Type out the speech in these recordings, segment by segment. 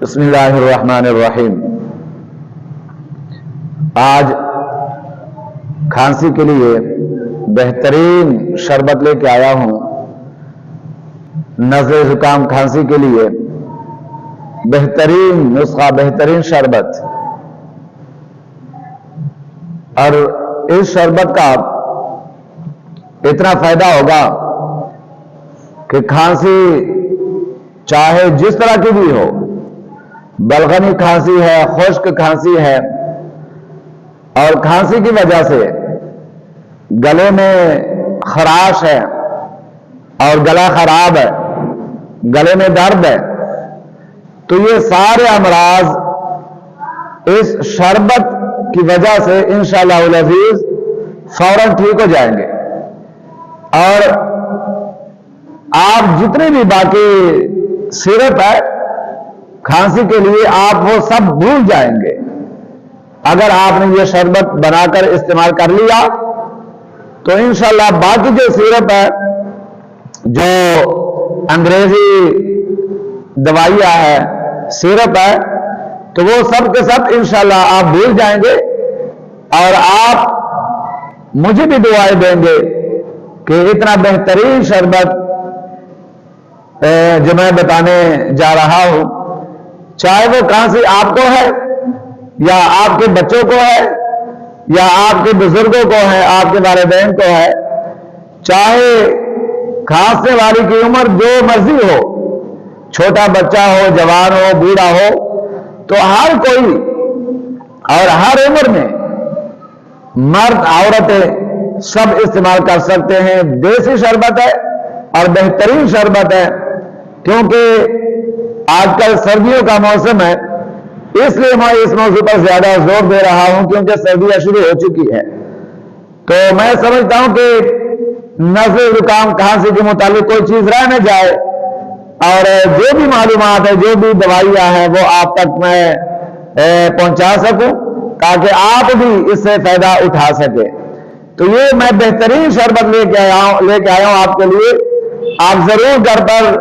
بسم اللہ الرحمن الرحیم۔ آج کھانسی کے لیے بہترین شربت لے کے آیا ہوں۔ نزلے زکام کھانسی کے لیے بہترین نسخہ، بہترین شربت، اور اس شربت کا اتنا فائدہ ہوگا کہ کھانسی چاہے جس طرح کی بھی ہو، بلغمی کھانسی ہے، خشک کھانسی ہے، اور کھانسی کی وجہ سے گلے میں خراش ہے اور گلا خراب ہے، گلے میں درد ہے، تو یہ سارے امراض اس شربت کی وجہ سے انشاءاللہ العزیز فوراً ٹھیک ہو جائیں گے، اور آپ جتنے بھی باقی سیرپ ہے کھانسی کے لیے آپ وہ سب بھول جائیں گے اگر آپ نے یہ شربت بنا کر استعمال کر لیا۔ تو انشاءاللہ باقی جو سیرپ ہے، جو انگریزی دوائیاں ہے، سیرپ ہے، تو وہ سب کے سب انشاءاللہ آپ بھول جائیں گے، اور آپ مجھے بھی دعائیں دیں گے کہ اتنا بہترین شربت جو میں بتانے جا رہا ہوں، چاہے وہ کھانسی آپ کو ہے یا آپ کے بچوں کو ہے یا آپ کے بزرگوں کو ہے، آپ کے والدین کو ہے، چاہے کھانسنے والی کی عمر جو مرضی ہو، چھوٹا بچہ ہو، جوان ہو، بوڑھا ہو، تو ہر کوئی اور ہر عمر میں مرد عورتیں سب استعمال کر سکتے ہیں۔ دیسی شربت ہے اور بہترین شربت ہے، کیونکہ آج کل سردیوں کا موسم ہے، اس لیے میں اس موضوع پر زیادہ زور دے رہا ہوں، کیونکہ سردیاں شروع ہو چکی ہے۔ تو میں سمجھتا ہوں کہ نزلے زکام کھانسی کے متعلق کوئی چیز رہ نہ جائے، اور جو بھی معلومات ہے، جو بھی دوائیاں ہیں، وہ آپ تک میں پہنچا سکوں تاکہ آپ بھی اس سے فائدہ اٹھا سکے۔ تو یہ میں بہترین شربت لے کے آیا ہوں آپ کے لیے۔ آپ ضرور گھر پر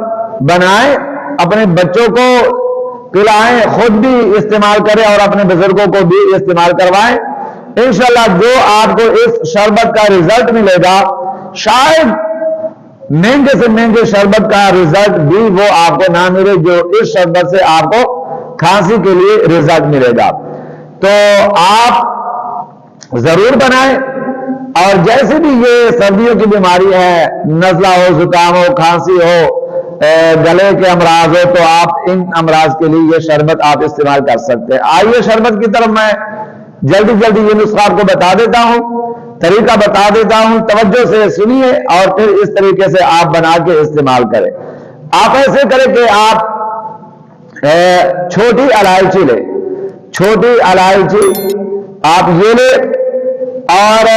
بنائیں، اپنے بچوں کو پلائیں، خود بھی استعمال کریں اور اپنے بزرگوں کو بھی استعمال کروائیں۔ انشاءاللہ جو آپ کو اس شربت کا رزلٹ ملے گا، شاید مہنگے سے مہنگے شربت کا رزلٹ بھی وہ آپ کو نہ ملے جو اس شربت سے آپ کو کھانسی کے لیے رزلٹ ملے گا۔ تو آپ ضرور بنائیں، اور جیسے بھی یہ سردیوں کی بیماری ہے، نزلہ ہو، زکام ہو، کھانسی ہو، گلے کے امراض ہو، تو آپ ان امراض کے لیے یہ شربت آپ استعمال کر سکتے ہیں۔ آئیے شربت کی طرف میں جلدی یہ نسخہ آپ کو بتا دیتا ہوں، طریقہ بتا دیتا ہوں، توجہ سے سنیے اور پھر اس طریقے سے آپ بنا کے استعمال کریں۔ آپ ایسے کریں کہ آپ چھوٹی الائچی لیں، چھوٹی الائچی آپ یہ لیں، اور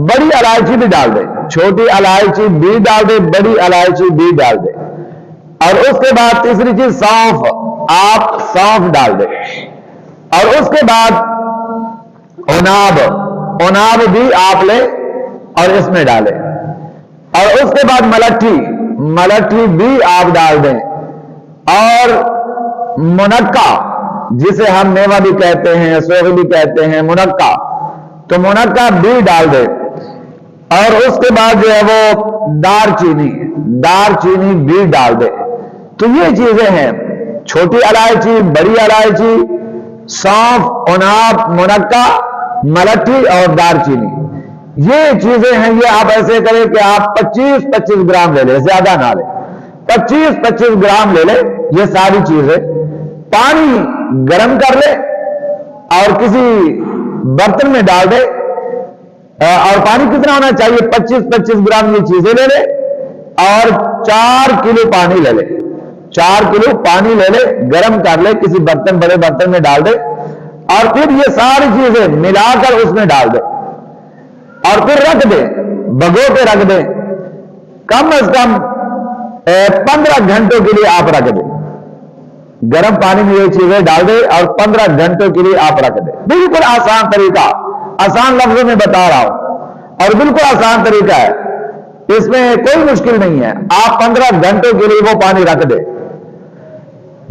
بڑی الائچی بھی ڈال دیں، چھوٹی الائچی بھی ڈال دیں، بڑی الائچی بھی ڈال دیں، اور اس کے بعد تیسری چیز سونف، آپ سونف ڈال دیں، اور اس کے بعد اوناب بھی آپ لیں اور اس میں ڈالیں، اور اس کے بعد ملٹھی بھی آپ ڈال دیں، اور منقہ جسے ہم میوہ بھی کہتے ہیں، سوغی بھی کہتے ہیں، منقہ، تو منقہ بھی ڈال دیں، اور اس کے بعد جو ہے وہ دار چینی بھی ڈال دیں۔ تو یہ چیزیں ہیں، چھوٹی الائچی، بڑی الائچی، سونف، اوناب، منقہ، ملٹھی اور دار چینی، یہ چیزیں ہیں۔ یہ آپ ایسے کریں کہ آپ 25 گرام لے لیں، زیادہ نہ لیں، 25 گرام لے لیں یہ ساری چیزیں، پانی گرم کر لیں اور کسی برتن میں ڈال دیں، اور پانی کتنا ہونا چاہیے؟ 25 گرام یہ چیزیں لے لیں، اور 4 کلو پانی لے لیں، 4 کلو پانی لے لیں، گرم کر لیں، کسی برتن، بڑے برتن میں ڈال دیں، اور پھر یہ ساری چیزیں ملا کر اس میں ڈال دیں، اور پھر رکھ دیں، بھگو کے رکھ دیں، کم از کم 15 گھنٹوں کے لیے آپ رکھ دیں، گرم پانی میں یہ چیزیں ڈال دیں اور 15 گھنٹوں کے لیے آپ رکھ دیں۔ بالکل آسان طریقہ، آسان لفظوں میں بتا رہا ہوں، اور بالکل آسان طریقہ ہے، اس میں کوئی مشکل نہیں ہے۔ آپ 15 گھنٹوں کے لیے وہ پانی رکھ دیں،